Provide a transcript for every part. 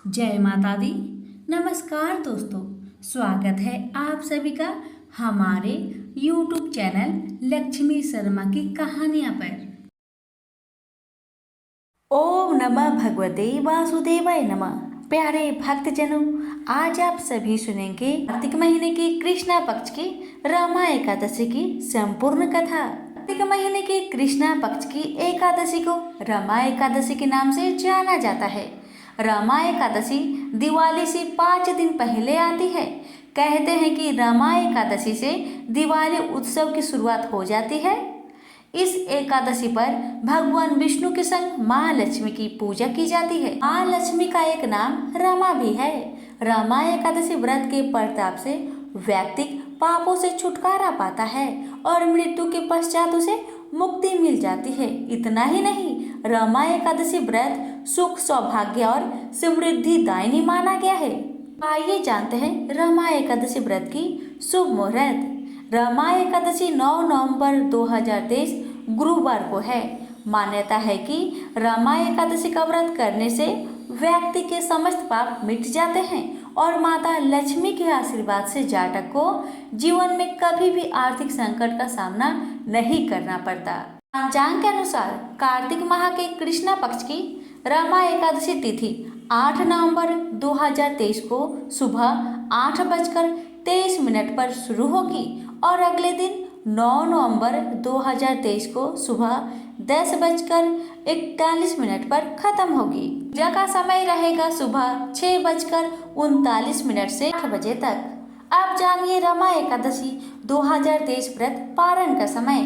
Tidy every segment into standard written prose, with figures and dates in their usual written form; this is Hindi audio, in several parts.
जय माता दी। नमस्कार दोस्तों, स्वागत है आप सभी का हमारे YouTube चैनल लक्ष्मी शर्मा की कहानियां पर। ओम नमः भगवते वासुदेवाय नमः। प्यारे भक्तजनों, आज आप सभी सुनेंगे कार्तिक महीने की कृष्णा पक्ष की रमा एकादशी की संपूर्ण कथा। कार्तिक महीने की कृष्णा पक्ष की एकादशी को रमा एकादशी के नाम से जाना जाता है। रमा एकादशी दिवाली से 5 दिन पहले आती है। कहते हैं कि रमा एकादशी से दिवाली उत्सव की शुरुआत हो जाती है। इस एकादशी पर भगवान विष्णु के संग माँ लक्ष्मी की पूजा की जाती है। माँ लक्ष्मी का एक नाम रमा भी है। रमा एकादशी व्रत के प्रताप से व्यक्ति पापों से छुटकारा पाता है और मृत्यु के पश्चात उसे मुक्ति मिल जाती है। इतना ही नहीं, रमा एकादशी व्रत सुख, सौभाग्य और समृद्धि दायिनी माना गया है। आइए जानते हैं रमा एकादशी व्रत की शुभ मुहूर्त। रमा एकादशी 9 नवंबर 2023 गुरुवार को है। मान्यता है कि रमा एकादशी का व्रत करने से व्यक्ति के समस्त पाप मिट जाते हैं और माता लक्ष्मी के आशीर्वाद से जातक को जीवन में कभी भी आर्थिक संकट का सामना नहीं करना पड़ता। पंचांग के अनुसार कार्तिक माह के कृष्णा पक्ष की रमा एकादशी तिथि 8 नवंबर 2023 को सुबह 8:23 पर शुरू होगी और अगले दिन 9 नवंबर 2023 को सुबह 10:41 पर खत्म होगी। पूजा का समय रहेगा सुबह 6:39 से 8 बजे तक। अब जानिए रमा एकादशी 2023 व्रत पारण का समय।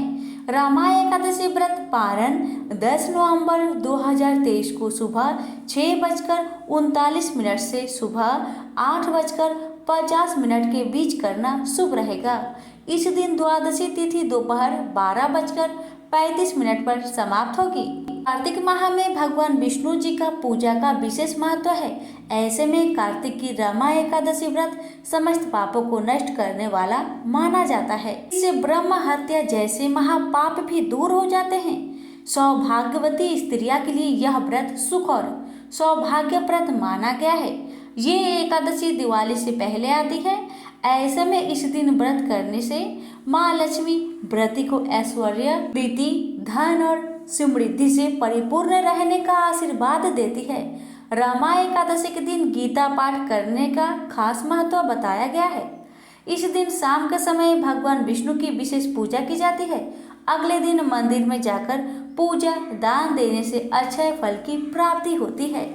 रमा एकादशी व्रत पारण 10 नवंबर 2023 को सुबह 6:39 से सुबह 8:50 के बीच करना शुभ रहेगा। इस दिन द्वादशी तिथि दोपहर 12:35 पर समाप्त होगी। कार्तिक माह में भगवान विष्णु जी का पूजा का विशेष महत्व है। ऐसे में कार्तिक की रमा एकादशी व्रत समस्त पापों को नष्ट करने वाला माना जाता है। इससे ब्रह्म हत्या जैसे महापाप भी दूर हो जाते हैं। सौभाग्यवती स्त्रियां के लिए यह व्रत सुख और सौभाग्यप्रद माना गया है। ये एकादशी दिवाली से पहले आती है। ऐसे में इस दिन व्रत करने से माँ लक्ष्मी व्रती को ऐश्वर्य, प्रीति, धन और समृद्धि से परिपूर्ण रहने का आशीर्वाद देती है। रमा एकादशी के दिन गीता पाठ करने का खास महत्व बताया गया है। इस दिन शाम के समय भगवान विष्णु की विशेष पूजा की जाती है। अगले दिन मंदिर में जाकर पूजा दान देने से अक्षय फल की प्राप्ति होती है।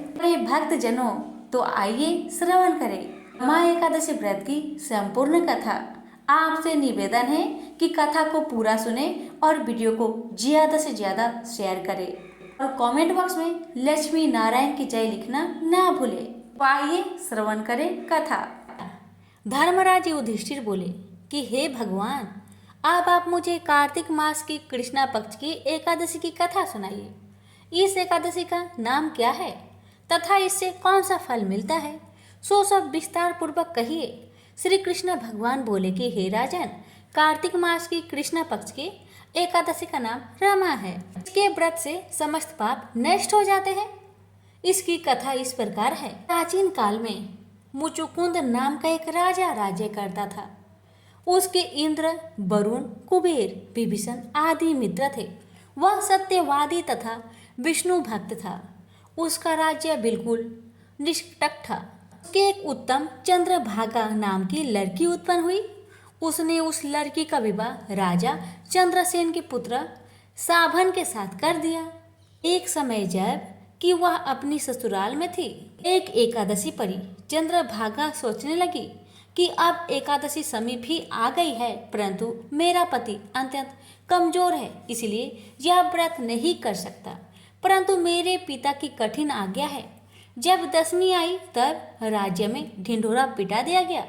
भक्त जनों, तो आइए श्रवण करें रमा एकादशी व्रत की संपूर्ण कथा। आपसे निवेदन है कि कथा को पूरा सुने और वीडियो को ज्यादा से ज्यादा शेयर करें और कमेंट बॉक्स में लक्ष्मी नारायण की जय लिखना ना भूलें। आइए श्रवण करें कथा। धर्मराज युधिष्ठिर बोले कि हे भगवान, अब आप मुझे कार्तिक मास की कृष्णा पक्ष की एकादशी की कथा सुनाइए। इस एकादशी का नाम क्या है तथा इससे कौन सा फल मिलता है, सो सब विस्तार पूर्वक कहिए। श्री कृष्ण भगवान बोले कि हे राजन, कार्तिक मास की कृष्णा पक्ष की एकादशी का नाम रमा है। इसके व्रत से समस्त पाप नष्ट हो जाते हैं। इसकी कथा इस प्रकार है। प्राचीन काल में मुचुकुंद नाम का एक राजा राज्य करता था। उसके इंद्र, वरुण, कुबेर, विभीषण आदि मित्र थे। वह सत्यवादी तथा विष्णु भक्त था। उसका राज्य बिल्कुल निष्कंटक था। उसके एक उत्तम चंद्रभागा नाम की लड़की उत्पन्न हुई। उसने उस लड़की का विवाह राजा चंद्रसेन के पुत्र साभन के साथ कर दिया। एक समय जब कि वह अपनी ससुराल में थी, एक एकादशी पड़ी। चंद्रभागा सोचने लगी कि अब एकादशी समीप ही आ गई है, परंतु मेरा पति अत्यंत कमजोर है, इसलिए यह व्रत नहीं कर सकता। परंतु मेरे पिता की कठिन आज्ञा है। जब दशमी आई तब राज्य में ढिंढोरा पिटा दिया गया।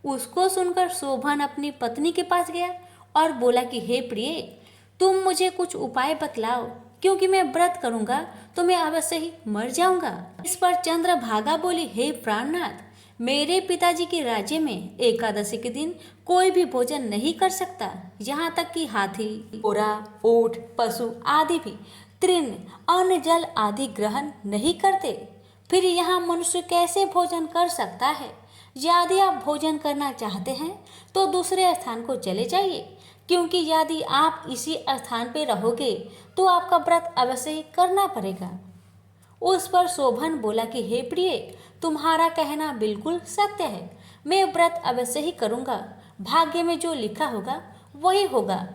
उसको सुनकर शोभन अपनी पत्नी के पास गया और बोला कि हे प्रिय, तुम मुझे कुछ उपाय बतलाओ, क्योंकि मैं व्रत करूंगा तो मैं अवश्य ही मर जाऊंगा। इस पर चंद्रभागा बोली, हे प्राणनाथ, मेरे पिताजी के राज्य में एकादशी के दिन कोई भी भोजन नहीं कर सकता। यहाँ तक कि हाथी, घोड़ा, ऊंट, पशु आदि भी तृण, अन्न, जल आदि ग्रहण नहीं करते। फिर यहाँ मनुष्य कैसे भोजन कर सकता है? यदि आप भोजन करना चाहते हैं तो दूसरे स्थान को चले जाइए, क्योंकि यदि आप इसी स्थान पर रहोगे तो आपका व्रत अवश्य ही करना पड़ेगा। उस पर शोभन बोला कि हे प्रिय, तुम्हारा कहना बिल्कुल सत्य है। मैं व्रत अवश्य ही करूँगा। भाग्य में जो लिखा होगा वही होगा।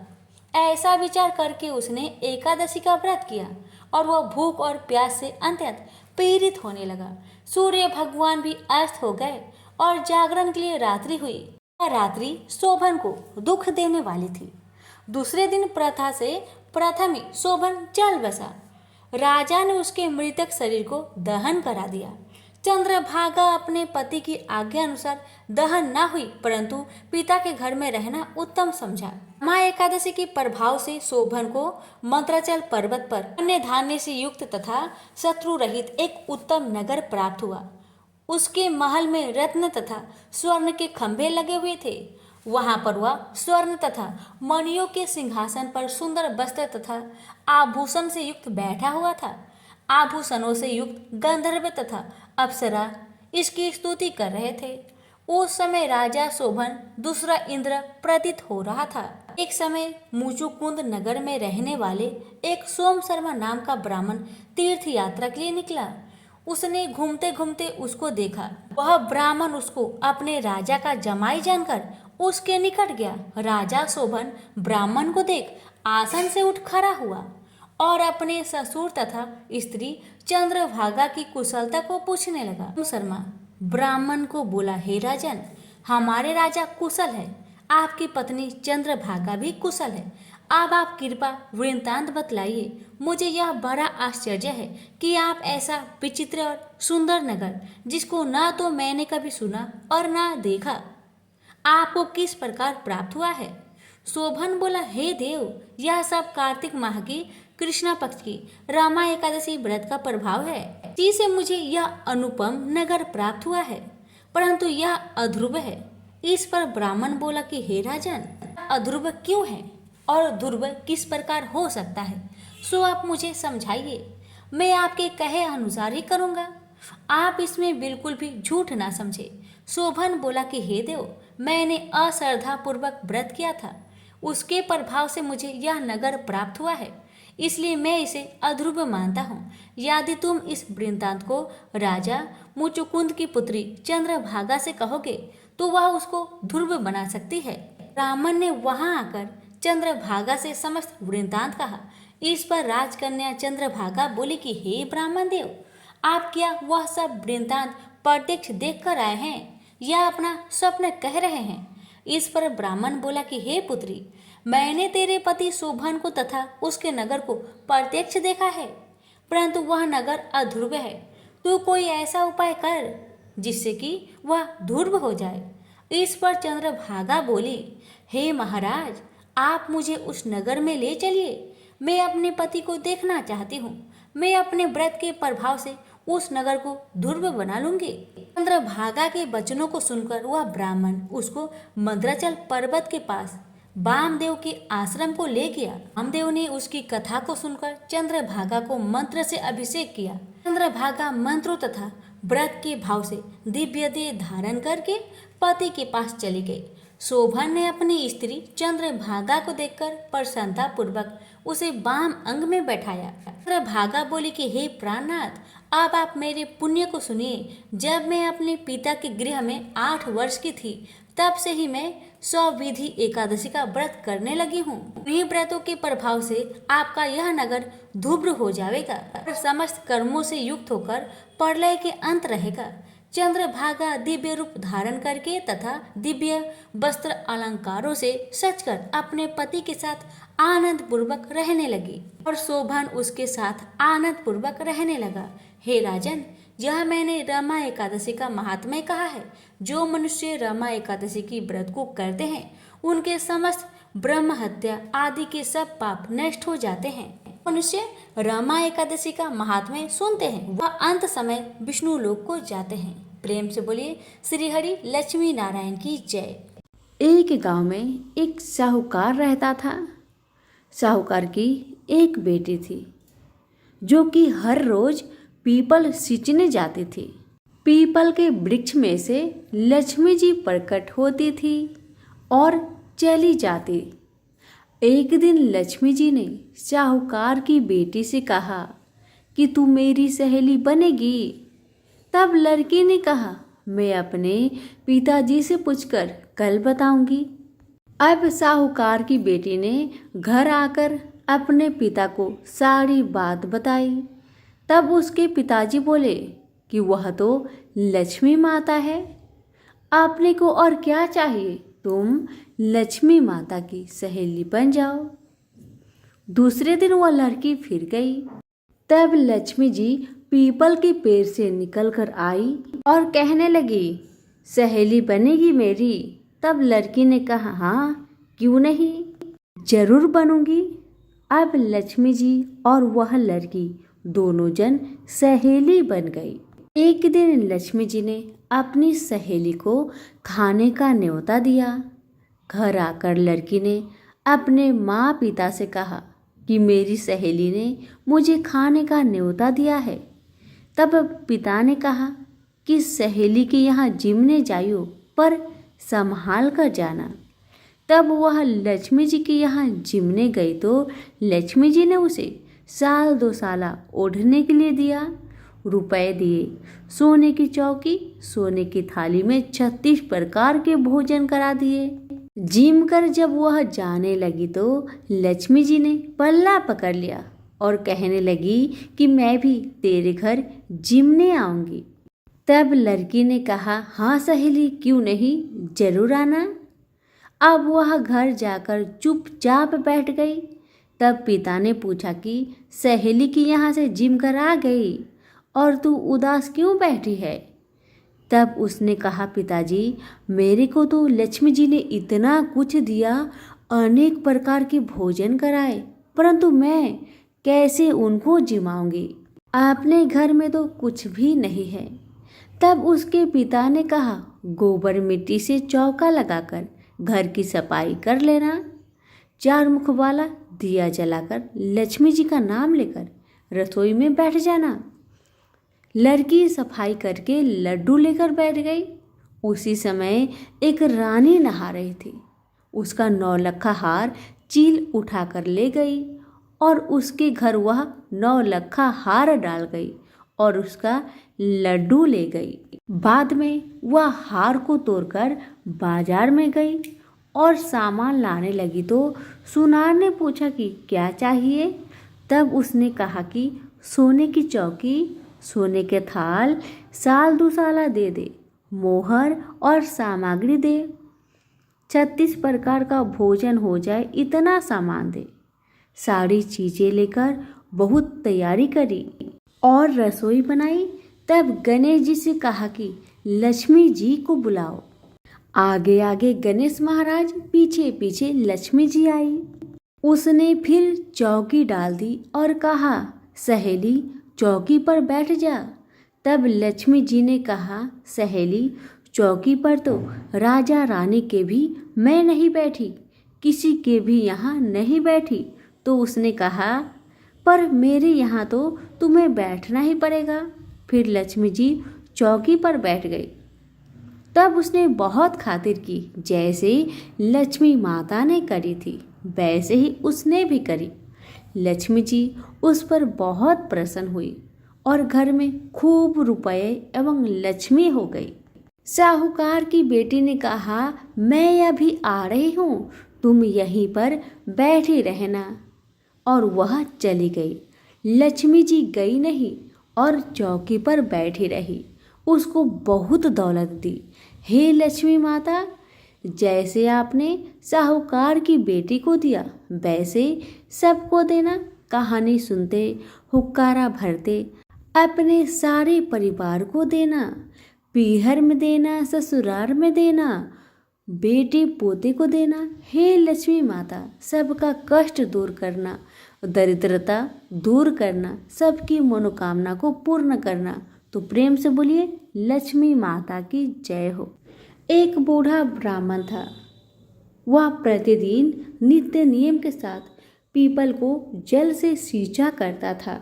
ऐसा विचार करके उसने एकादशी का व्रत किया और वह भूख और प्यास से अत्यंत पीड़ित होने लगा। सूर्य भगवान भी अस्त हो गए और जागरण के लिए रात्रि हुई। वह रात्रि शोभन को दुख देने वाली थी। दूसरे दिन प्रथा से प्रथम ही शोभन चल बसा। राजा ने उसके मृतक शरीर को दहन करा दिया। चंद्रभागा अपने पति की आज्ञा अनुसार दहन न हुई, परंतु पिता के घर में रहना उत्तम समझा। माँ एकादशी के प्रभाव से शोभन को मंत्राचल पर्वत पर अन्य धान्य से युक्त तथा शत्रु रहित एक उत्तम नगर प्राप्त हुआ। उसके महल में रत्न तथा स्वर्ण के खंभे लगे हुए थे। वहां पर वह स्वर्ण तथा मणियों के सिंहासन पर सुंदर वस्त्र तथा आभूषण से युक्त बैठा हुआ था। आभूषणों से युक्त गंधर्व तथा अप्सरा इसकी स्तुति कर रहे थे। उस समय राजा शोभन दूसरा इंद्र प्रतीत हो रहा था। एक समय मुचुकुंद नगर में रहने वाले एक सोम शर्मा नाम का ब्राह्मण तीर्थ यात्रा के लिए निकला। उसने घूमते घूमते उसको देखा। वह ब्राह्मण उसको अपने राजा का जमाई जानकर उसके निकट गया। राजा शोभन ब्राह्मण को देख आसन से उठ खड़ा हुआ और अपने ससुर तथा स्त्री चंद्रभागा की कुशलता को पूछने लगा। शर्मा ब्राह्मण को बोला, हे राजन, हमारे राजा कुशल है, आपकी पत्नी चंद्रभागा भी कुशल है। अब आप कृपा वृत्तांत बतलाइए। मुझे यह बड़ा आश्चर्य है कि आप ऐसा विचित्र और सुंदर नगर, जिसको ना तो मैंने कभी सुना और ना देखा, आपको किस प्रकार प्राप्त हुआ है। शोभन बोला, हे देव, यह सब कार्तिक माह की कृष्णा पक्ष की रमा एकादशी व्रत का प्रभाव है। इसी से मुझे यह अनुपम नगर प्राप्त हुआ है, परंतु यह अध्रुव है। इस पर ब्राह्मण बोला कि हे राजन, अध्रुव क्यों है और ध्रुव किस प्रकार हो सकता है, सो आप मुझे समझाइए। मैं आपके कहे अनुसार ही करूँगा। आप इसमें बिल्कुल भी झूठ ना समझे। शोभन बोला कि हे देव, मैंने अश्रद्धा पूर्वक व्रत किया था, उसके प्रभाव से मुझे यह नगर प्राप्त हुआ है, इसलिए मैं इसे अध्रुव मानता हूँ। यदि तुम इस वृत्तांत को राजा मुचुकुंद की पुत्री चंद्रभागा से कहोगे तो वह उसको ध्रुव बना सकती है। ब्राह्मण ने वहां आकर चंद्रभागा से समस्त वृत्तांत कहा। इस पर राजकन्या चंद्रभागा बोली कि हे ब्राह्मण देव, आप क्या वह सब वृत्तांत प्रत्यक्ष देख कर आए हैं या अपना स्वप्न कह रहे हैं। इस पर ब्राह्मण बोला कि हे पुत्री, मैंने तेरे पति शोभन को तथा उसके नगर को प्रत्यक्ष देखा है, परंतु वह नगर अध्रुव है। तू कोई ऐसा उपाय कर जिससे कि वह ध्रुव हो जाए। इस पर चंद्रभागा बोली, हे महाराज, आप मुझे उस नगर में ले चलिए। मैं अपने पति को देखना चाहती हूँ। मैं अपने व्रत के प्रभाव से उस नगर को ध्रुव बना लूंगी। चंद्रभागा के वचनों को सुनकर वह ब्राह्मण उसको मंद्राचल पर्वत के पास वामदेव के आश्रम को ले गया। वामदेव ने उसकी कथा को सुनकर चंद्रभागा को मंत्र से अभिषेक किया। चंद्रभागा मंत्रों तथा व्रत के भाव से दिव्य देह धारण करके पति के पास चली गई। शोभन ने अपनी स्त्री चंद्रभागा को देखकर प्रसन्नता पूर्वक उसे वाम अंग में बैठाया। चंद्रभागा बोली कि हे प्राणनाथ, अब आप मेरे पुण्य को सुनिए। जब मैं अपने पिता के गृह में 8 वर्ष की थी, तब से ही मैं स्वविधि एकादशी का व्रत करने लगी हूँ। इन्हीं व्रतों के प्रभाव से आपका यह नगर ध्रुव हो जाएगा और समस्त कर्मों से युक्त होकर प्रलय के अंत रहेगा। चंद्रभागा दिव्य रूप धारण करके तथा दिव्य वस्त्र अलंकारों से सजकर अपने पति के साथ आनंद पूर्वक रहने लगी और शोभन उसके साथ आनंद पूर्वक रहने लगा। हे राजन, यह मैंने रमा एकादशी का महात्म्य कहा है। जो मनुष्य रमा एकादशी की व्रत को करते हैं, उनके समस्त ब्रह्म हत्या आदि के सब पाप नष्ट हो जाते हैं। मनुष्य रमा एकादशी का महात्म्य सुनते हैं, वह अंत समय विष्णु लोक को जाते हैं। प्रेम से बोलिए श्री हरि लक्ष्मी नारायण की जय। एक गांव में एक साहूकार रहता था। साहूकार की एक बेटी थी जो कि हर रोज पीपल सींचने जाती थी। पीपल के वृक्ष में से लक्ष्मी जी प्रकट होती थी और चली जाती। एक दिन लक्ष्मी जी ने साहूकार की बेटी से कहा कि तू मेरी सहेली बनेगी। तब लड़की ने कहा, मैं अपने पिताजी से पूछकर कल बताऊंगी। अब साहूकार की बेटी ने घर आकर अपने पिता को सारी बात बताई। तब उसके पिताजी बोले कि वह तो लक्ष्मी माता है, आपने को और क्या चाहिए, तुम लक्ष्मी माता की सहेली बन जाओ। दूसरे दिन वह लड़की फिर गई। तब लक्ष्मी जी पीपल के पेड़ से निकलकर आई और कहने लगी, सहेली बनेगी मेरी। तब लड़की ने कहा, हाँ क्यों नहीं, जरूर बनूंगी। अब लक्ष्मी जी और वह लड़की दोनों जन सहेली बन गई। एक दिन लक्ष्मी जी ने अपनी सहेली को खाने का न्योता दिया। घर आकर लड़की ने अपने माँ पिता से कहा कि मेरी सहेली ने मुझे खाने का न्योता दिया है। तब पिता ने कहा कि सहेली के यहाँ जिमने जाइयो, पर संभाल कर जाना। तब वह लक्ष्मी जी के यहाँ जिमने गई तो लक्ष्मी जी ने उसे साल 2 साला ओढ़ने के लिए दिया, रुपए दिए, सोने की चौकी, सोने की थाली में 36 प्रकार के भोजन करा दिए। जिम कर जब वह जाने लगी तो लक्ष्मी जी ने पल्ला पकड़ लिया और कहने लगी कि मैं भी तेरे घर जिमने आऊंगी। तब लड़की ने कहा, हाँ सहेली क्यों नहीं, जरूर आना। अब वह घर जाकर चुपचाप बैठ गई। तब पिता ने पूछा कि सहेली की यहाँ से जिम कर आ गई और तू उदास क्यों बैठी है। तब उसने कहा, पिताजी मेरे को तो लक्ष्मी जी ने इतना कुछ दिया, अनेक प्रकार के भोजन कराए, परंतु मैं कैसे उनको जिमाऊंगी, अपने घर में तो कुछ भी नहीं है। तब उसके पिता ने कहा, गोबर मिट्टी से चौका लगाकर घर की सफाई कर लेना, 4 मुख वाला दिया जलाकर लक्ष्मी जी का नाम लेकर रसोई में बैठ जाना। लड़की सफाई करके लड्डू लेकर बैठ गई। उसी समय एक रानी नहा रही थी। उसका 9 लखा हार चील उठाकर ले गई और उसके घर वह 9 लखा हार डाल गई और उसका लड्डू ले गई। बाद में वह हार को तोड़कर बाजार में गई और सामान लाने लगी तो सुनार ने पूछा कि क्या चाहिए। तब उसने कहा कि सोने की चौकी, सोने के थाल, साल 2 साला दे दे, मोहर और सामग्री दे, 36 प्रकार का भोजन हो जाए इतना सामान दे। सारी चीजें लेकर बहुत तैयारी करी और रसोई बनाई। तब गणेश जी से कहा कि लक्ष्मी जी को बुलाओ। आगे आगे गणेश महाराज, पीछे पीछे लक्ष्मी जी आई। उसने फिर चौकी डाल दी और कहा, सहेली चौकी पर बैठ जा। तब लक्ष्मी जी ने कहा, सहेली चौकी पर तो राजा रानी के भी मैं नहीं बैठी, किसी के भी यहाँ नहीं बैठी। तो उसने कहा, पर मेरे यहाँ तो तुम्हें बैठना ही पड़ेगा। फिर लक्ष्मी जी चौकी पर बैठ गई। तब उसने बहुत खातिर की, जैसे लक्ष्मी माता ने करी थी वैसे ही उसने भी करी। लक्ष्मी जी उस पर बहुत प्रसन्न हुई और घर में खूब रुपए एवं लक्ष्मी हो गई। साहूकार की बेटी ने कहा, मैं अभी आ रही हूँ, तुम यहीं पर बैठी रहना। और वह चली गई। लक्ष्मी जी गई नहीं और चौकी पर बैठी रही। उसको बहुत दौलत दी। हे लक्ष्मी माता, जैसे आपने साहूकार की बेटी को दिया वैसे सबको देना। कहानी सुनते, हुक्कारा भरते अपने सारे परिवार को देना, पीहर में देना, ससुराल में देना, बेटे पोते को देना। हे लक्ष्मी माता, सबका कष्ट दूर करना, दरिद्रता दूर करना, सबकी मनोकामना को पूर्ण करना। तो प्रेम से बोलिए लक्ष्मी माता की जय हो। एक बूढ़ा ब्राह्मण था। वह प्रतिदिन नित्य नियम के साथ पीपल को जल से सींचा करता था।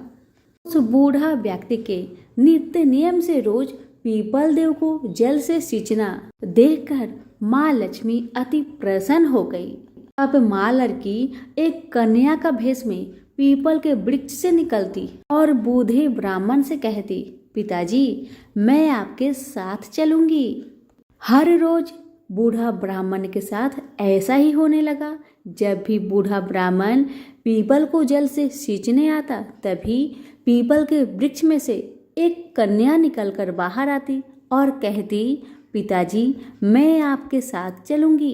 उस बूढ़ा व्यक्ति के नित्य नियम से रोज पीपल देव को जल से सींचना देखकर माँ लक्ष्मी अति प्रसन्न हो गई। अब माँ लड़की एक कन्या का भेष में पीपल के वृक्ष से निकलती और बूढ़े ब्राह्मण से कहती, पिताजी मैं आपके साथ चलूंगी। हर रोज बूढ़ा ब्राह्मण के साथ ऐसा ही होने लगा। जब भी बूढ़ा ब्राह्मण पीपल को जल से सींचने आता तभी पीपल के वृक्ष में से एक कन्या निकलकर बाहर आती और कहती, पिताजी मैं आपके साथ चलूंगी।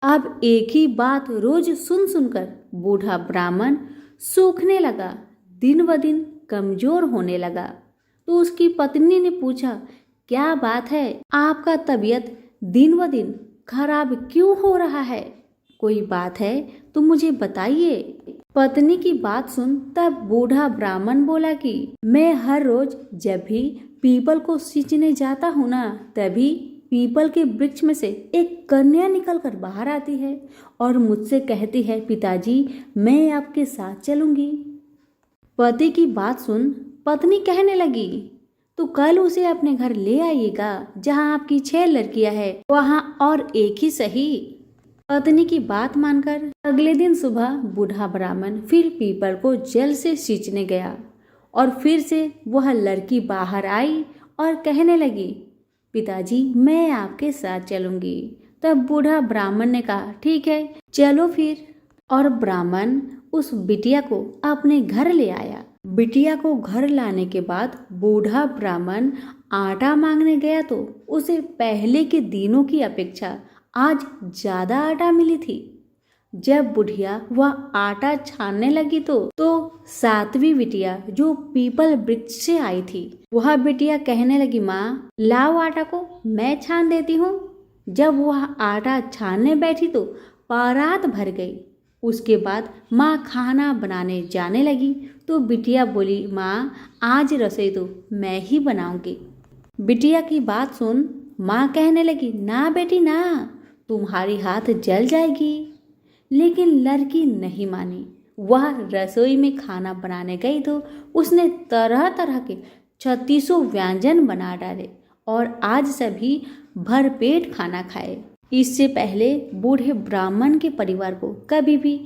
अब एक ही बात रोज सुन सुनकर बूढ़ा ब्राह्मण सूखने लगा, दिन ब दिन कमजोर होने लगा। तो उसकी पत्नी ने पूछा, क्या बात है, आपका तबीयत दिन ब दिन खराब क्यों हो रहा है? कोई बात है तो मुझे बताइए। पत्नी की बात सुन तब बूढ़ा ब्राह्मण बोला कि मैं हर रोज जब भी पीपल को सींचने जाता हूँ ना तभी पीपल के वृक्ष में से एक कन्या निकलकर बाहर आती है और मुझसे कहती है, पिताजी मैं आपके साथ चलूंगी। पति की बात सुन पत्नी कहने लगी, तो कल उसे अपने घर ले आइएगा, जहाँ आपकी 6 लड़कियां हैं वहाँ और एक ही सही। पत्नी की बात मानकर अगले दिन सुबह बूढ़ा ब्राह्मण फिर पीपल को जल से सींचने गया और फिर से वह लड़की बाहर आई और कहने लगी, पिताजी मैं आपके साथ चलूंगी। तब बूढ़ा ब्राह्मण ने कहा, ठीक है चलो फिर। और ब्राह्मण उस बिटिया को अपने घर ले आया। बिटिया को घर लाने के बाद बूढ़ा ब्राह्मण आटा मांगने गया तो उसे पहले के दिनों की अपेक्षा आज ज्यादा आटा मिली थी। जब बुढ़िया वह आटा छानने लगी तो 7वीं बिटिया जो पीपल वृक्ष से आई थी वह बिटिया कहने लगी, माँ लाओ आटा को मैं छान देती हूँ। जब वह आटा छानने बैठी तो परात भर गई। उसके बाद माँ खाना बनाने जाने लगी तो बिटिया बोली, माँ आज रसोई तो मैं ही बनाऊंगी। बिटिया की बात सुन माँ कहने लगी, ना बेटी ना, तुम्हारी हाथ जल जाएगी। लेकिन लड़की नहीं मानी। वह रसोई में खाना बनाने गई तो उसने तरह तरह के 36 व्यंजन बना डाले और आज सभी भरपेट खाना खाए। इससे पहले बूढ़े ब्राह्मण के परिवार को कभी भी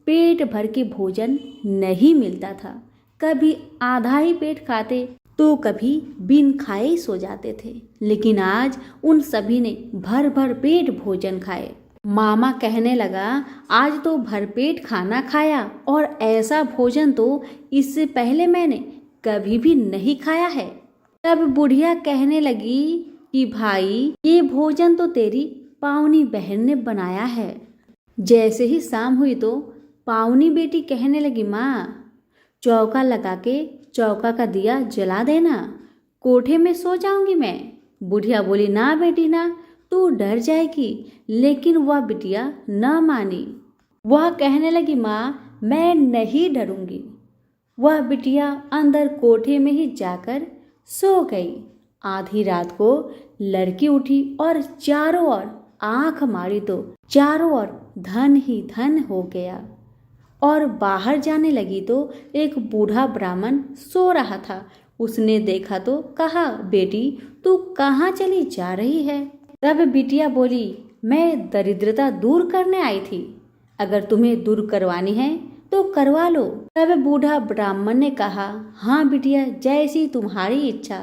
पेट भर के भोजन नहीं मिलता था। कभी आधा ही पेट खाते तो कभी बिन खाए ही सो जाते थे। लेकिन आज उन सभी ने भर भर पेट भोजन खाए। मामा कहने लगा, आज तो भरपेट खाना खाया और ऐसा भोजन तो इससे पहले मैंने कभी भी नहीं खाया है। तब बुढ़िया कहने लगी कि भाई ये भोजन तो तेरी पावनी बहन ने बनाया है। जैसे ही शाम हुई तो पावनी बेटी कहने लगी, माँ चौका लगा के चौका का दिया जला देना, कोठे में सो जाऊंगी मैं। बुढ़िया बोली, ना बेटी ना, तू डर जाएगी। लेकिन वह बिटिया न मानी। वह कहने लगी, माँ मैं नहीं डरूंगी। वह बिटिया अंदर कोठे में ही जाकर सो गई। आधी रात को लड़की उठी और चारों ओर आंख मारी तो चारों ओर धन ही धन हो गया। और बाहर जाने लगी तो एक बूढ़ा ब्राह्मण सो रहा था। उसने देखा तो कहा, बेटी तू कहाँ चली जा रही है? तब बिटिया बोली, मैं दरिद्रता दूर करने आई थी। अगर तुम्हें दूर करवानी है तो करवा लो। तब बूढ़ा ब्राह्मण ने कहा, हाँ बिटिया जैसी तुम्हारी इच्छा।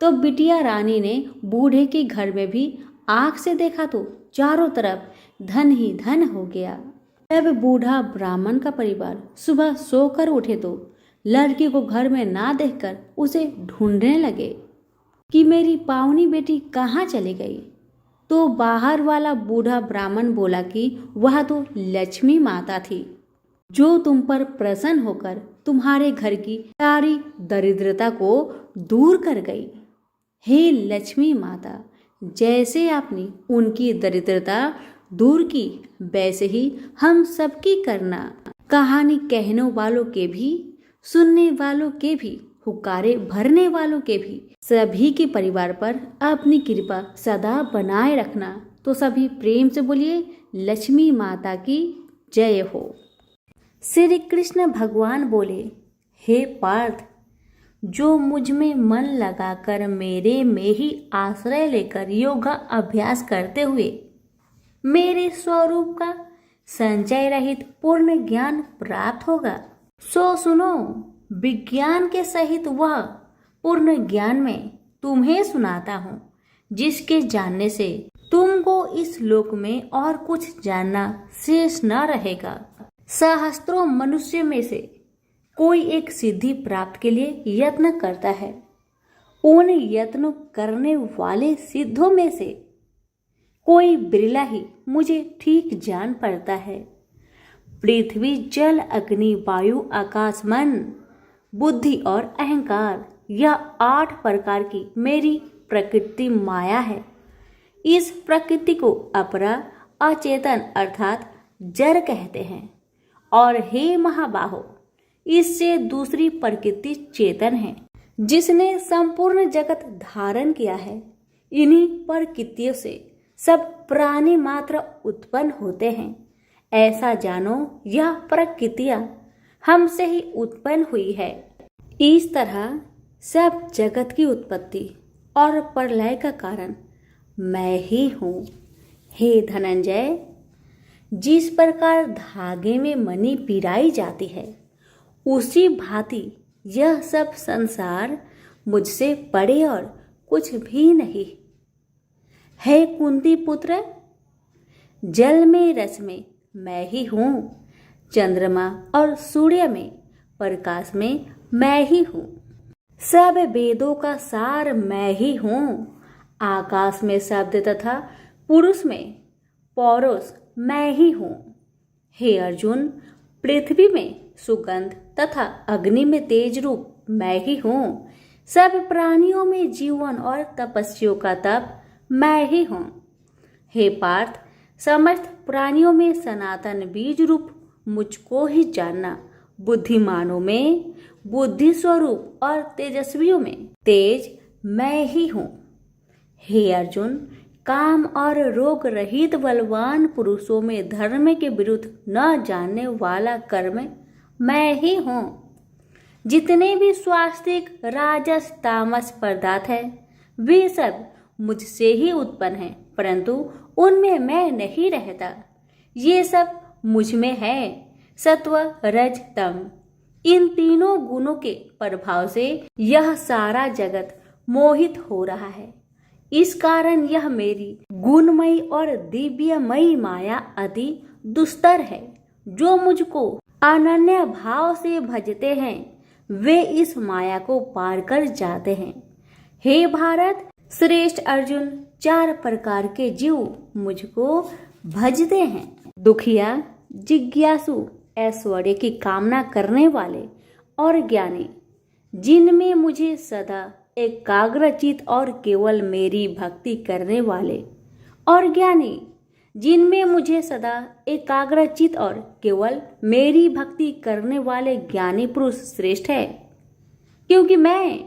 तो बिटिया रानी ने बूढ़े के घर में भी आँख से देखा तो चारों तरफ धन ही धन हो गया। तब बूढ़ा ब्राह्मण का परिवार सुबह सोकर उठे तो लड़की को घर में ना देखकर उसे ढूंढने लगे कि मेरी पावनी बेटी कहाँ चली गई। तो बाहर वाला बूढ़ा ब्राह्मण बोला कि वह तो लक्ष्मी माता थी, जो तुम पर प्रसन्न होकर तुम्हारे घर की सारी दरिद्रता को दूर कर गई। हे लक्ष्मी माता, जैसे आपने उनकी दरिद्रता दूर की वैसे ही हम सबकी करना। कहानी कहने वालों के भी, सुनने वालों के भी, हुक्कारे भरने वालों के भी, सभी के परिवार पर अपनी कृपा सदा बनाए रखना। तो सभी प्रेम से बोलिए, लक्ष्मी माता की जय हो। श्री कृष्ण भगवान बोले, हे पार्थ, जो मुझ में मन लगाकर मेरे में ही आश्रय लेकर योगा अभ्यास करते हुए मेरे स्वरूप का संचय रहित पूर्ण ज्ञान प्राप्त होगा। सो सुनो, विज्ञान के सहित वह पूर्ण ज्ञान में तुम्हें सुनाता हूँ, जिसके जानने से तुमको इस लोक में और कुछ जानना शेष न रहेगा। सहस्त्रों मनुष्य में से कोई एक सिद्धि प्राप्त के लिए यत्न करता है। उन यत्न करने वाले सिद्धों में से कोई बिरला ही मुझे ठीक जान पड़ता है। पृथ्वी, जल, अग्नि, वायु, आकाश, मन, बुद्धि और अहंकार, यह 8 प्रकार की मेरी प्रकृति माया है। इस प्रकृति को अपरा अचेतन अर्थात जड़ कहते हैं। और हे महाबाहो, इससे दूसरी प्रकृति चेतन है, जिसने संपूर्ण जगत धारण किया है। इन्हीं प्रकृतियों से सब प्राणी मात्र उत्पन्न होते हैं। ऐसा जानो, यह प्रकृतियां हमसे ही उत्पन्न हुई है। इस तरह सब जगत की उत्पत्ति और प्रलय का कारण मैं ही हूँ। हे धनंजय, जिस प्रकार धागे में मणि पिराई जाती है, उसी भांति यह सब संसार मुझसे परे और कुछ भी नहीं। हे कुंती पुत्र, जल में रस में मैं ही हूँ, चंद्रमा और सूर्य में प्रकाश में मैं ही हूँ, सब वेदों का सार मैं ही हूँ, आकाश में शब्द तथा पुरुष में पौरुष मैं ही हूँ। हे अर्जुन, पृथ्वी में सुगंध तथा अग्नि में तेज रूप मैं ही हूँ, सब प्राणियों में जीवन और तपस्वियों का तप मैं ही हूँ। हे पार्थ, समस्त प्राणियों में सनातन बीज रूप मुझको ही जानना, बुद्धिमानों में बुद्धि स्वरूप और तेजस्वियों में तेज मैं ही हूँ। हे अर्जुन, काम और रोग रहित बलवान पुरुषों में धर्म के विरुद्ध न जानने वाला कर्म मैं ही हूँ। जितने भी स्वास्तिक, राजस, तामस पदार्थ है, वे सब मुझसे ही उत्पन्न हैं, परंतु उनमें मैं नहीं रहता। ये सब मुझ में है। सत्व, रज, तम, इन तीनों गुणों के प्रभाव से यह सारा जगत मोहित हो रहा है। इस कारण यह मेरी गुणमयी और दिव्यमयी माया अति दुस्तर है। जो मुझको अनन्य भाव से भजते हैं, वे इस माया को पार कर जाते हैं। हे भारत श्रेष्ठ अर्जुन, 4 प्रकार के जीव मुझको भजते हैं। दुखिया, जिज्ञासु, ऐश्वर्य की कामना करने वाले और ज्ञानी, जिनमें मुझे सदा एकाग्रचित और केवल मेरी भक्ति करने वाले, और ज्ञानी, जिनमें मुझे सदा एकाग्रचित और केवल मेरी भक्ति करने वाले ज्ञानी पुरुष श्रेष्ठ है। क्योंकि मैं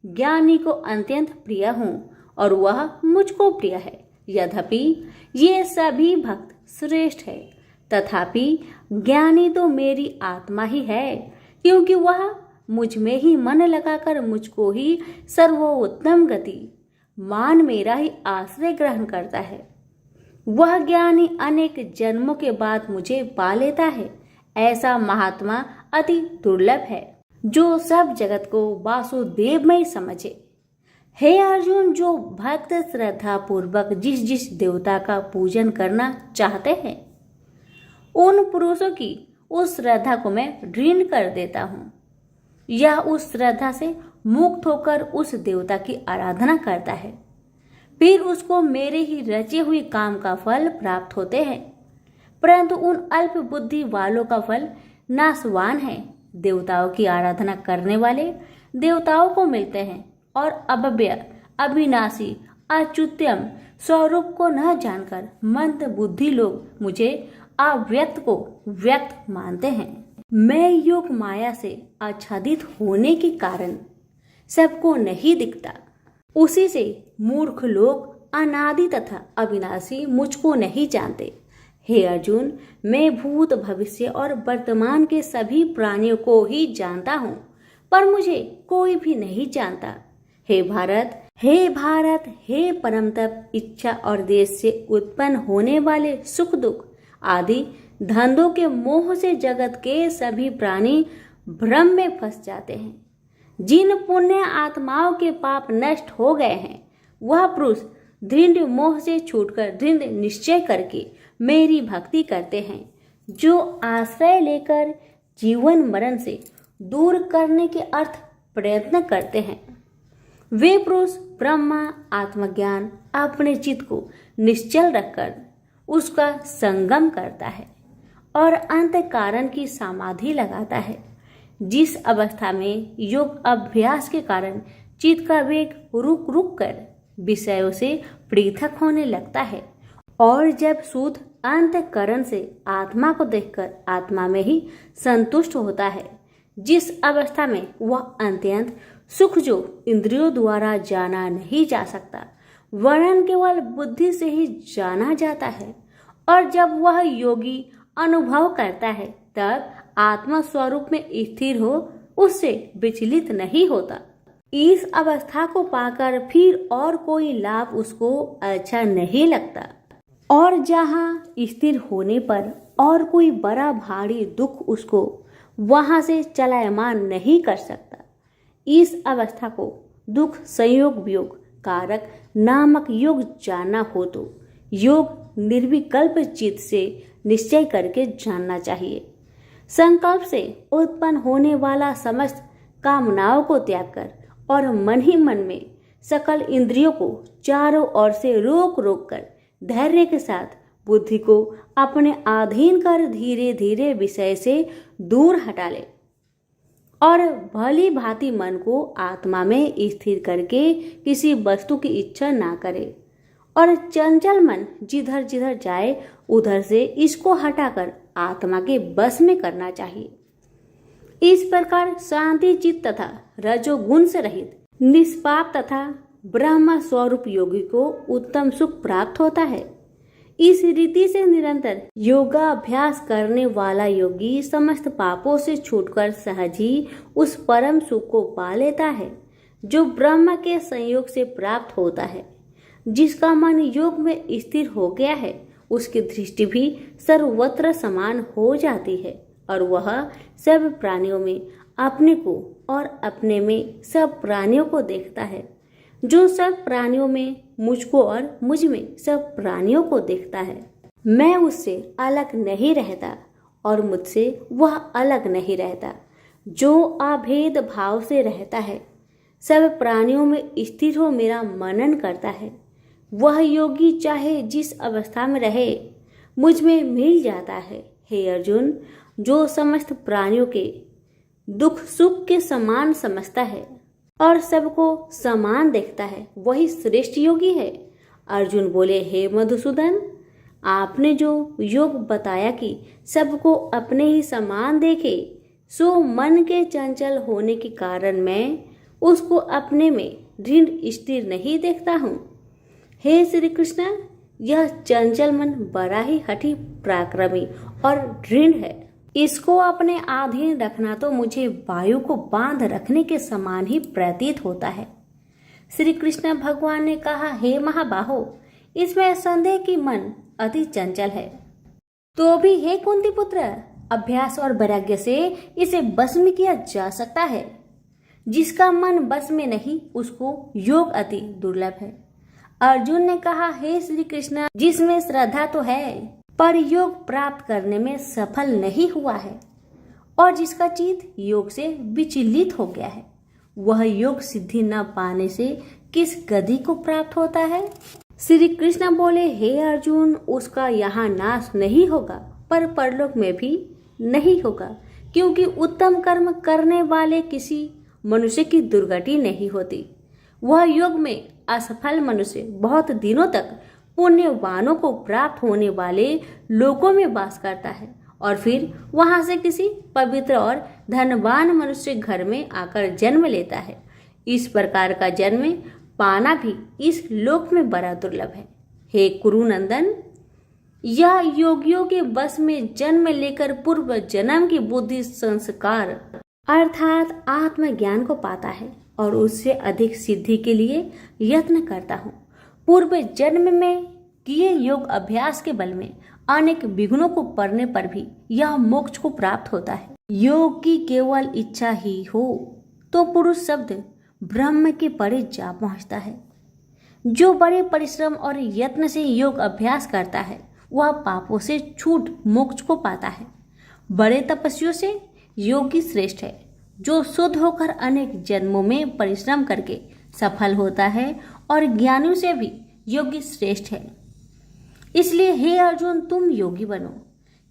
ज्ञानी को अत्यंत प्रिय हूँ और वह मुझको प्रिय है। यद्यपि ये सभी भक्त श्रेष्ठ है, तथापि ज्ञानी तो मेरी आत्मा ही है, क्योंकि वह मुझ में ही मन लगाकर मुझको ही सर्वोत्तम गति मान मेरा ही आश्रय ग्रहण करता है। वह ज्ञानी अनेक जन्मों के बाद मुझे पा लेता है। ऐसा महात्मा अति दुर्लभ है, जो सब जगत को वासुदेवमय समझे। हे अर्जुन, जो भक्त श्रद्धा पूर्वक जिस जिस देवता का पूजन करना चाहते हैं, उन पुरुषों की उस श्रद्धा को मैं ऋण कर देता हूँ। यह उस श्रद्धा से मुक्त होकर उस देवता की आराधना करता है, फिर उसको मेरे ही रचे हुए काम का फल प्राप्त होते हैं। परंतु उन अल्प बुद्धि वालों का फल नाशवान है। देवताओं की आराधना करने वाले देवताओं को मिलते हैं, और अव्यय, अविनाशी, अच्युत्यम स्वरूप को न जानकर मंद बुद्धि लोग मुझे अव्यक्त को व्यक्त मानते हैं। मैं योग माया से आच्छादित होने के कारण सबको नहीं दिखता। उसी से मूर्ख लोग अनादि तथा अविनाशी मुझको नहीं जानते। हे अर्जुन, मैं भूत, भविष्य और वर्तमान के सभी प्राणियों को ही जानता हूँ। पर मुझे कोई भी नहीं जानता। हे भारत, हे भारत, हे परम तप, इच्छा और देश से उत्पन्न होने वाले सुख दुख आदि धंधों के मोह से जगत के सभी प्राणी भ्रम में फंस जाते हैं। जिन पुण्य आत्माओं के पाप नष्ट हो गए हैं, वह पुरुष दृढ़ मोह से छूटकर दृढ़ निश्चय करके मेरी भक्ति करते हैं, जो आश्रय लेकर जीवन मरण से दूर करने के अर्थ प्रयत्न करते हैं। वे पुरुष ब्रह्मा आत्मज्ञान अपने चित्त को निश्चल रखकर उसका संगम करता है और अंत कारण की समाधि लगाता है, जिस अवस्था में योग अभ्यास के कारण चित्त का वेग रुक रुक कर विषयों से पृथक होने लगता है और जब शुद्ध अंतःकरण से आत्मा को देखकर आत्मा में ही संतुष्ट होता है, जिस अवस्था में वह अत्यंत सुख जो इंद्रियों द्वारा जाना नहीं जा सकता, वरन केवल बुद्धि से ही जाना जाता है, और जब वह योगी अनुभव करता है तब आत्मा स्वरूप में स्थिर हो उससे विचलित नहीं होता। इस अवस्था को पाकर फिर और कोई लाभ उसको अच्छा नहीं लगता, और जहाँ स्थिर होने पर और कोई बड़ा भारी दुख उसको वहां से चलायमान नहीं कर सकता। इस अवस्था को दुख संयोग वियोग कारक नामक योग जानना हो तो योग निर्विकल्प चित्त से निश्चय करके जानना चाहिए। संकल्प से उत्पन्न होने वाला समस्त कामनाओं को त्याग कर और मन ही मन में सकल इंद्रियों को चारों ओर से रोक रोक कर धैर्य के साथ बुद्धि को अपने अधीन कर धीरे धीरे विषय से दूर हटा ले और भली भांति मन को आत्मा में स्थिर करके किसी वस्तु की इच्छा ना करे, और चंचल मन जिधर जिधर जाए उधर से इसको हटाकर आत्मा के बस में करना चाहिए। इस प्रकार शांति चित्त तथा रजोगुण से रहित निष्पाप तथा ब्रह्म स्वरूप योगी को उत्तम सुख प्राप्त होता है। इस रीति से निरंतर योगाभ्यास करने वाला योगी समस्त पापों से छूटकर सहज ही उस परम सुख को पा लेता है, जो ब्रह्म के संयोग से प्राप्त होता है। जिसका मन योग में स्थिर हो गया है, उसकी दृष्टि भी सर्वत्र समान हो जाती है और वह सब प्राणियों में अपने को और अपने में सब प्राणियों को देखता है, जो सब प्राणियों में मुझको और मुझ में सब प्राणियों को देखता है। मैं उससे अलग नहीं रहता और मुझसे वह अलग नहीं रहता। जो अभेद भाव से रहता है, सब प्राणियों में स्थिर हो मेरा मनन करता है, वह योगी चाहे जिस अवस्था में रहे मुझ में मिल जाता है। हे अर्जुन, जो समस्त प्राणियों के दुख सुख के समान समझता है और सबको समान देखता है, वही श्रेष्ठ योगी है। अर्जुन बोले, हे मधुसूदन, आपने जो योग बताया कि सबको अपने ही समान देखे, सो मन के चंचल होने के कारण मैं उसको अपने में दृढ़ स्थिर नहीं देखता हूँ। हे श्री कृष्ण, यह चंचल मन बड़ा ही हठी पराक्रमी और दृढ़ है। इसको अपने अधीन रखना तो मुझे वायु को बांध रखने के समान ही प्रतीत होता है। श्री कृष्ण भगवान ने कहा, हे महाबाहो, इसमें संदेह कि मन अति चंचल है, तो भी हे कुंती पुत्र, अभ्यास और वैराग्य से इसे बस में किया जा सकता है। जिसका मन बस में नहीं, उसको योग अति दुर्लभ है। अर्जुन ने कहा, हे श्री कृष्ण, जिसमें श्रद्धा तो है पर योग प्राप्त करने में सफल नहीं हुआ है और जिसका चित्त योग से विचलित हो गया है, वह योग सिद्धि न पाने से किस गति को प्राप्त होता है? श्री कृष्ण बोले, हे अर्जुन, उसका यहाँ नाश नहीं होगा पर परलोक में भी नहीं होगा, क्योंकि उत्तम कर्म करने वाले किसी मनुष्य की दुर्गति नहीं होती। वह योग में असफल मनुष्य बहुत दिनों तक पुण्यवानों को प्राप्त होने वाले लोकों में वास करता है और फिर वहां से किसी पवित्र और धनवान मनुष्य घर में आकर जन्म लेता है। इस प्रकार का जन्म पाना भी इस लोक में बड़ा दुर्लभ है। हे कुरुनंदन, यह योगियों के बस में जन्म लेकर पूर्व जन्म की बुद्धि संस्कार अर्थात आत्मज्ञान को पाता है और उससे अधिक सिद्धि के लिए यत्न करता हूँ। पूर्व जन्म में किए योग अभ्यास के बल में अनेक विघ्नों को पड़ने पर भी यह मोक्ष को प्राप्त होता है। योग की केवल इच्छा ही हो तो पुरुष शब्द ब्रह्म के परे जा पहुंचता है। जो बड़े परिश्रम और यत्न से योग अभ्यास करता है वह पापों से छूट मोक्ष को पाता है। बड़े तपस्वियों से योगी श्रेष्ठ है। जो शुद्ध होकर अनेक जन्मों में परिश्रम करके सफल होता है और ज्ञानियों से भी योगी श्रेष्ठ है। इसलिए हे अर्जुन, तुम योगी बनो।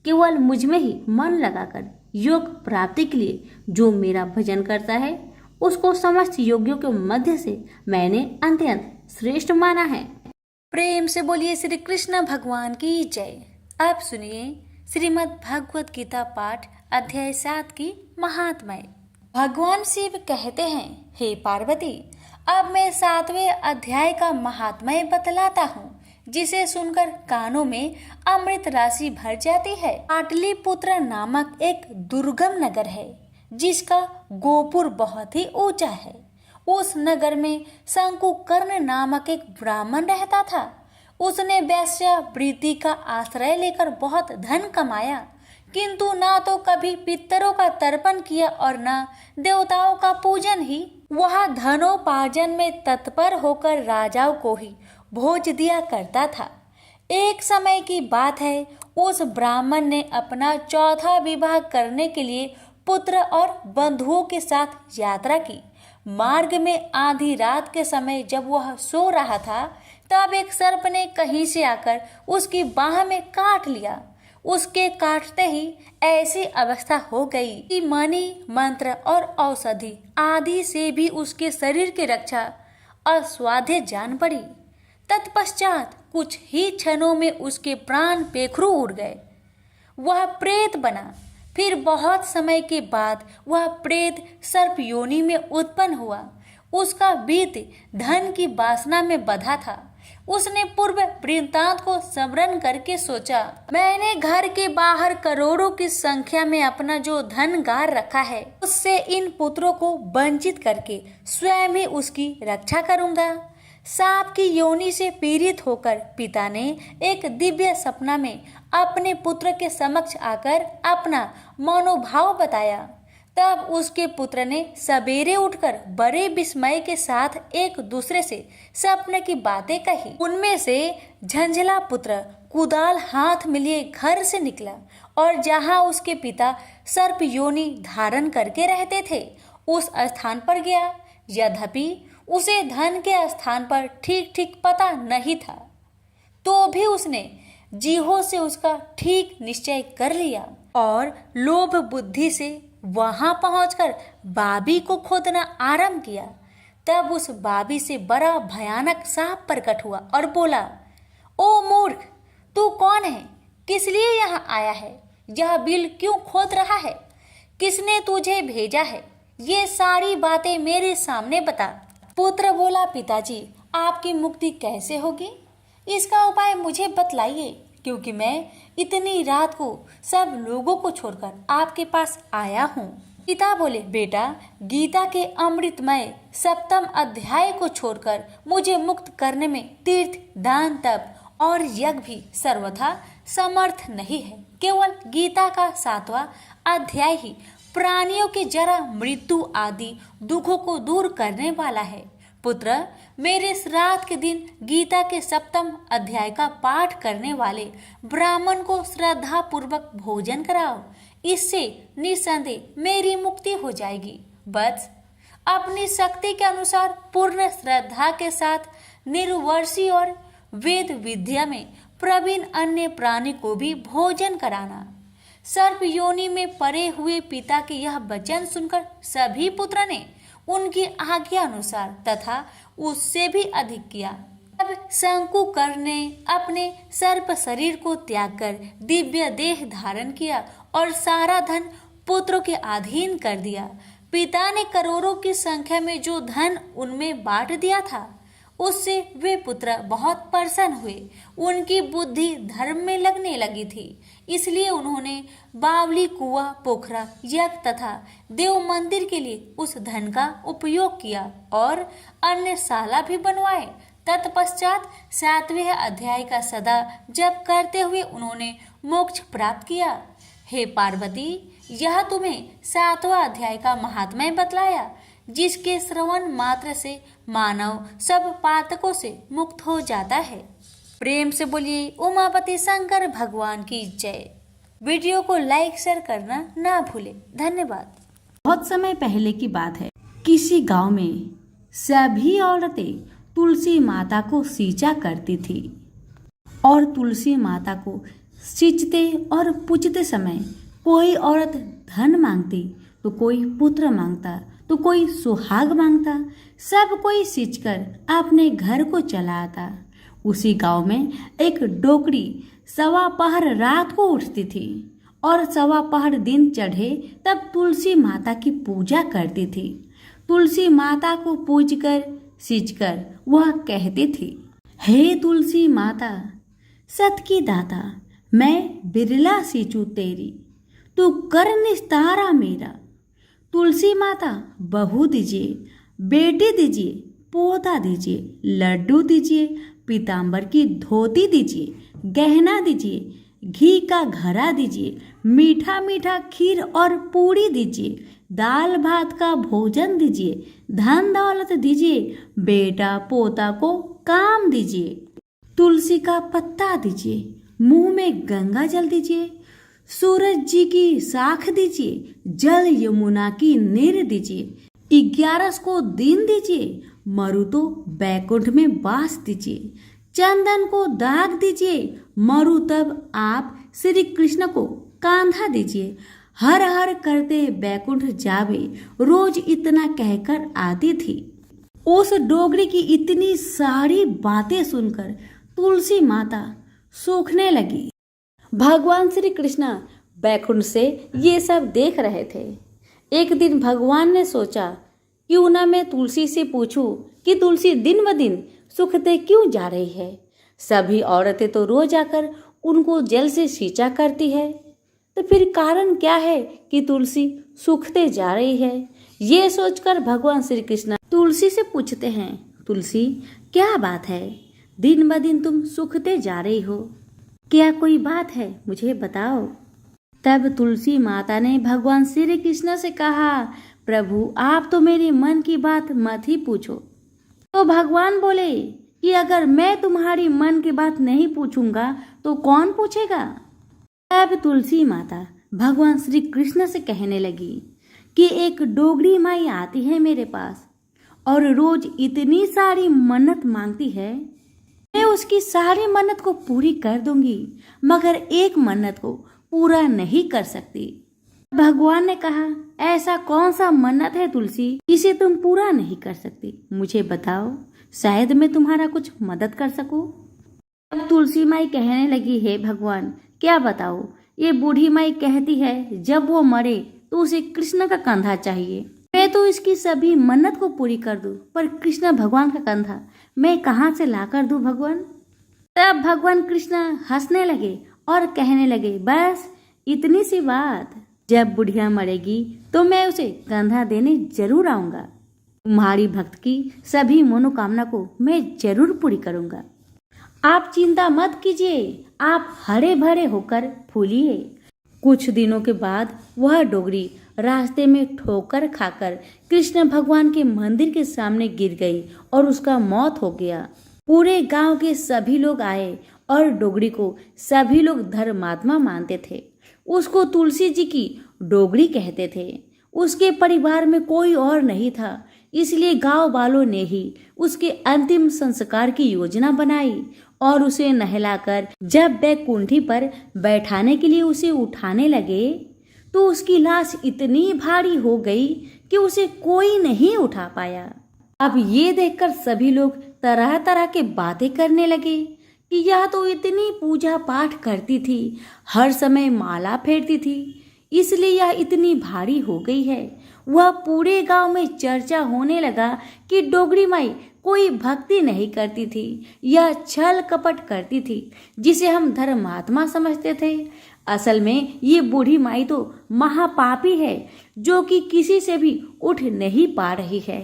केवल मुझ में ही मन लगाकर योग प्राप्ति के लिए जो मेरा भजन करता है उसको समस्त योगियों के मध्य से मैंने अत्यंत श्रेष्ठ माना है। प्रेम से बोलिए श्री कृष्ण भगवान की जय। अब सुनिए श्रीमद् भगवत गीता पाठ अध्याय 7 की महात्म्य। भगवान शिव कहते हैं, हे पार्वती, अब मैं 7वें अध्याय का महात्म्य बतलाता हूँ, जिसे सुनकर कानों में अमृत राशि भर जाती है। पाटलिपुत्र नामक एक दुर्गम नगर है जिसका गोपुर बहुत ही ऊंचा है। उस नगर में शंकुकर्ण नामक एक ब्राह्मण रहता था। उसने वेश्यावृत्ति का आश्रय लेकर बहुत धन कमाया, किंतु ना तो कभी पितरों का तर्पण किया और ना देवताओं का पूजन ही। वह धनोपार्जन में तत्पर होकर राजाओं को ही भोज दिया करता था। एक समय की बात है, उस ब्राह्मण ने अपना चौथा विवाह करने के लिए पुत्र और बंधुओं के साथ यात्रा की। मार्ग में आधी रात के समय जब वह सो रहा था, तब एक सर्प ने कहीं से आकर उसकी बाह में काट लिया। उसके काटते ही ऐसी अवस्था हो गई कि मणि, मंत्र और औषधि आदि से भी उसके शरीर की रक्षा असाध्य जान पड़ी। तत्पश्चात कुछ ही क्षणों में उसके प्राण पेखरू उड़ गए। वह प्रेत बना। फिर बहुत समय के बाद वह प्रेत सर्प योनि में उत्पन्न हुआ। उसका बीत धन की वासना में बंधा था। उसने पूर्व वृत्तांत को स्मरण करके सोचा, मैंने घर के बाहर करोड़ों की संख्या में अपना जो धन गार रखा है, उससे इन पुत्रों को वंचित करके स्वयं ही उसकी रक्षा करूंगा। सांप की योनि से पीड़ित होकर पिता ने एक दिव्य सपना में अपने पुत्र के समक्ष आकर अपना मनोभाव बताया। तब उसके पुत्र ने सवेरे उठकर बड़े विस्मय के साथ एक दूसरे से सपने की बातें कही। उनमें से झंझला पुत्र कुदाल हाथ में लिए घर से निकला और जहां उसके पिता सर्प योनि धारण करके रहते थे उस स्थान पर गया। यद्यपि उसे धन के स्थान पर ठीक ठीक पता नहीं था, तो भी उसने जीहो से उसका ठीक निश्चय कर लिया और लोभ बुद्धि से वहां पहुंचकर बाबी को खोदना आरंभ किया। तब उस बाबी से बड़ा भयानक सांप प्रकट हुआ और बोला, ओ मूर्ख, तू कौन है? किस लिए यहाँ आया है? यह बिल क्यों खोद रहा है? किसने तुझे भेजा है? ये सारी बातें मेरे सामने बता। पुत्र बोला, पिताजी, आपकी मुक्ति कैसे होगी? इसका उपाय मुझे बतलाइए, क्योंकि मैं इतनी रात को सब लोगों को छोड़कर आपके पास आया हूँ। पिता बोले, बेटा, गीता के अमृतमय 7वें अध्याय को छोड़कर मुझे मुक्त करने में तीर्थ, दान, तप और यज्ञ भी सर्वथा समर्थ नहीं है। केवल गीता का 7वां अध्याय ही प्राणियों के जरा मृत्यु आदि दुखों को दूर करने वाला है। पुत्र, मेरे श्राद्ध के दिन गीता के 7वें अध्याय का पाठ करने वाले ब्राह्मण को श्रद्धा पूर्वक भोजन कराओ। इससे निस्संदेह मेरी मुक्ति हो जाएगी। बस अपनी शक्ति के अनुसार पूर्ण श्रद्धा के साथ निर्वर्षी और वेद विद्या में प्रवीण अन्य प्राणी को भी भोजन कराना। सर्प योनि में पड़े हुए पिता के यह वचन सुनकर सभी पुत्र ने उनकी आज्ञा अनुसार तथा उससे भी अधिक किया। अब शंकुकर्ण ने अपने सर्प शरीर को त्याग कर दिव्य देह धारण किया और सारा धन पुत्रों के अधीन कर दिया। पिता ने करोड़ों की संख्या में जो धन उनमें बांट दिया था, उससे वे पुत्र बहुत प्रसन्न हुए। उनकी बुद्धि धर्म में लगने लगी थी, इसलिए उन्होंने बावली, कुआं, पोखरा, यज्ञ तथा देव मंदिर के लिए उस धन का उपयोग किया और अन्य शाला भी बनवाए। तत्पश्चात 7वें अध्याय का सदा जप करते हुए उन्होंने मोक्ष प्राप्त किया। हे पार्वती, यह तुम्हें 7वां अध्याय का महात्म्य बतलाया, जिसके श्रवण मात्र से मानव सब पातकों से मुक्त हो जाता है। प्रेम से बोलिए उमापति शंकर भगवान की जय। वीडियो को लाइक शेयर करना ना भूले। धन्यवाद। बहुत समय पहले की बात है। किसी गांव में सभी औरतें तुलसी माता को सींचा करती थी और तुलसी माता को सींचते और पूजते समय कोई औरत धन मांगती तो कोई पुत्र मांगता तो कोई सुहाग मांगता। सब कोई सींचकर अपने घर को चला आता। उसी गांव में एक डोकरी 1.15 पहर रात को उठती थी और 1.15 पहर दिन चढ़े तब तुलसी माता की पूजा करती थी। तुलसी माता को पूजकर सींचकर वह कहती थी, हे तुलसी माता, सत की दाता, मैं बिरला सींचू तेरी, तू कर निस्तारा मेरा। तुलसी माता, बहू दीजिए, बेटी दीजिए, पोता दीजिए, लड्डू दीजिए, पीतांबर की धोती दीजिए, गहना दीजिए, घी का घड़ा दीजिए, मीठा मीठा खीर और पूड़ी दीजिए, दाल भात का भोजन दीजिए, धन दौलत दीजिए, बेटा पोता को काम दीजिए, तुलसी का पत्ता दीजिए, मुंह में गंगा जल दीजिए, सूरज जी की साख दीजिए, जल यमुना की नीर दीजिए, 11 को दिन दीजिए, मरुतो बैकुंठ में वास दीजिए, चंदन को दाग दीजिए, मरु तब आप श्री कृष्ण को कांधा दीजिए, हर हर करते बैकुंठ जावे, रोज इतना कहकर आती थी। उस डोगरी की इतनी सारी बातें सुनकर तुलसी माता सूखने लगी। भगवान श्री कृष्ण बैकुंठ से ये सब देख रहे थे। एक दिन भगवान ने सोचा, क्यों ना मैं तुलसी से पूछूं कि तुलसी दिन ब दिन सूखते क्यों जा रही है। सभी औरतें तो रोज आकर उनको जल से सींचा करती है, तो फिर कारण क्या है कि तुलसी सूखते जा रही है। ये सोचकर भगवान श्री कृष्ण तुलसी से पूछते हैं, तुलसी क्या बात है, दिन ब दिन तुम सूखते जा रही हो, क्या कोई बात है, मुझे बताओ। तब तुलसी माता ने भगवान श्री कृष्ण से कहा, प्रभु आप तो मेरे मन की बात मत ही पूछो। तो भगवान बोले कि अगर मैं तुम्हारी मन की बात नहीं पूछूंगा तो कौन पूछेगा। तब तुलसी माता भगवान श्री कृष्ण से कहने लगी कि एक डोगरी माई आती है मेरे पास और रोज इतनी सारी मन्नत मांगती है, मैं उसकी सारी मन्नत को पूरी कर दूंगी, मगर एक मन्नत को पूरा नहीं कर सकती। भगवान ने कहा, ऐसा कौन सा मन्नत है तुलसी जिसे तुम पूरा नहीं कर सकती, मुझे बताओ, शायद मैं तुम्हारा कुछ मदद कर सकूं। अब तुलसी माई कहने लगी, हे भगवान क्या बताओ, ये बूढ़ी माई कहती है जब वो मरे तो उसे कृष्ण का कंधा चाहिए। मैं तो इसकी सभी मन्नत को पूरी कर दूं, पर कृष्ण भगवान का कंधा मैं कहाँ से ला कर दूं भगवान। तब भगवान कृष्ण हंसने लगे और कहने लगे, बस इतनी सी बात, जब बुढ़िया मरेगी तो मैं उसे कंधा देने जरूर आऊंगा। तुम्हारी भक्त की सभी मनोकामना को मैं जरूर पूरी करूंगा। आप चिंता मत कीजिए, आप हरे भरे होकर फूलिए। कुछ दिनों के बाद वह डोगरी रास्ते में ठोकर खाकर कृष्ण भगवान के मंदिर के सामने गिर गई और उसका मौत हो गया। पूरे गांव के सभी लोग आए और डोगरी को सभी लोग धर्मात्मा मानते थे। उसको तुलसी जी की डोगरी कहते थे। उसके परिवार में कोई और नहीं था, इसलिए गांव वालों ने ही उसके अंतिम संस्कार की योजना बनाई और उसे नहलाकर जब बैकुंठी पर बैठाने के लिए उसे उठाने लगे तो उसकी लाश इतनी भारी हो गई कि उसे कोई नहीं उठा पाया। अब ये देखकर सभी लोग तरह तरह के बातें करने लगे कि यह तो इतनी पूजा पाठ करती थी, हर समय माला फेरती थी, इसलिए यह इतनी भारी हो गई है। वह पूरे गांव में चर्चा होने लगा कि डोगरी माई कोई भक्ति नहीं करती थी या छल कपट करती थी जिसे हम धर्मात्मा समझते थे। असल में ये बूढ़ी माई तो महापापी है जो कि किसी से भी उठ नहीं पा रही है।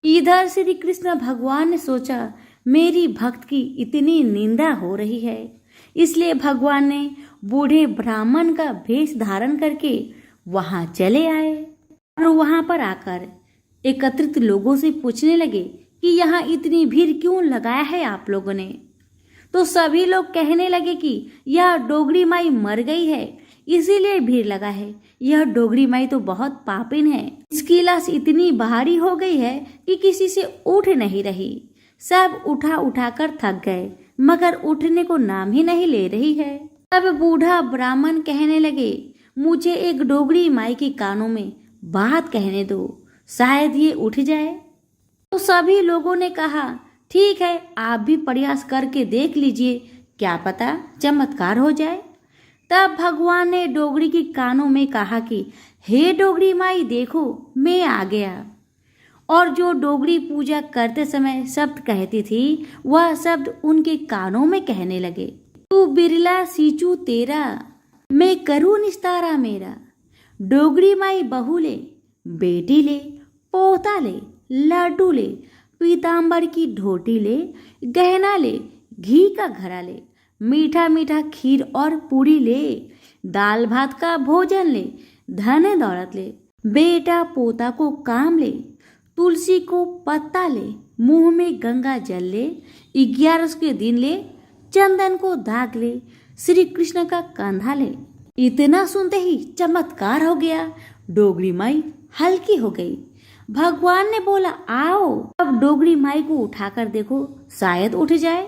इधर श्री कृष्ण भगवान ने सोचा मेरी भक्त की इतनी निंदा हो रही है, इसलिए भगवान ने बूढ़े ब्राह्मण का भेष धारण करके वहां चले आए और वहां पर आकर एकत्रित लोगों से पूछने लगे कि यहाँ इतनी भीड़ क्यों लगाया है आप लोगों ने। तो सभी लोग कहने लगे कि यह डोगरी माई मर गई है इसीलिए भीड़ लगा है। यह डोगरी माई तो बहुत पापिन है, इसकी लाश इतनी भारी हो गई है कि किसी से उठ नहीं रही। सब उठा उठा कर थक गए मगर उठने को नाम ही नहीं ले रही है। अब बूढ़ा ब्राह्मण कहने लगे मुझे एक डोगरी माई के कानों में बात कहने दो, शायद ये उठ जाए। तो सभी लोगों ने कहा ठीक है, आप भी प्रयास करके देख लीजिए, क्या पता चमत्कार हो जाए। तब भगवान ने डोगरी के कानों में कहा कि हे डोगरी माई देखो मैं आ गया। और जो डोगरी पूजा करते समय शब्द कहती थी वह शब्द उनके कानों में कहने लगे, तू बिरला सींचू तेरा, मैं करूँ निस्तारा मेरा। डोगरी माई बहू ले, बेटी ले, पोता ले, लड्डू ले, पीताम्बर की ढोटी ले, गहना ले, घी का घड़ा ले, मीठा मीठा खीर और पूरी ले, दाल भात का भोजन ले, धन दौलत ले, बेटा पोता को काम ले, तुलसी को पत्ता ले, मुंह में गंगा जल ले, 11 के दिन ले, चंदन को दाग ले, श्री कृष्ण का कंधा ले। इतना सुनते ही चमत्कार हो गया, डोगरी माई हल्की हो गई। भगवान ने बोला आओ अब डोगरी माई को उठाकर देखो, शायद उठ जाए।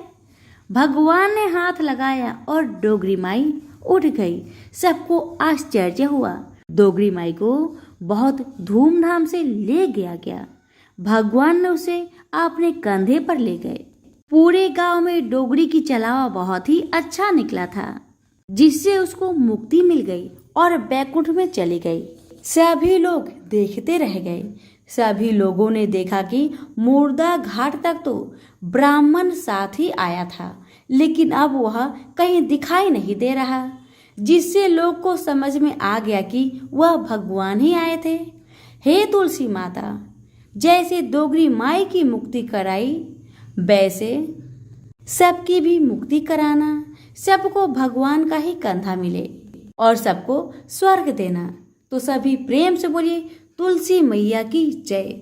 भगवान ने हाथ लगाया और डोगरी माई उठ गई। सबको आश्चर्य हुआ। डोगरी माई को बहुत धूमधाम से ले गया। भगवान ने उसे अपने कंधे पर ले गए। पूरे गांव में डोगरी की चलावा बहुत ही अच्छा निकला था, जिससे उसको मुक्ति मिल गई और बैकुंठ में चली गई। सभी लोग देखते रह गए। सभी लोगों ने देखा कि मुर्दा घाट तक तो ब्राह्मण साथ ही आया था, लेकिन अब वह कहीं दिखाई नहीं दे रहा, जिससे लोग को समझ में आ गया कि वह भगवान ही आए थे। हे तुलसी माता, जैसे डोगरी माई की मुक्ति कराई वैसे सबकी भी मुक्ति कराना, सबको भगवान का ही कंधा मिले और सबको स्वर्ग देना। तो सभी प्रेम से बोलिए तुलसी मैया की जय।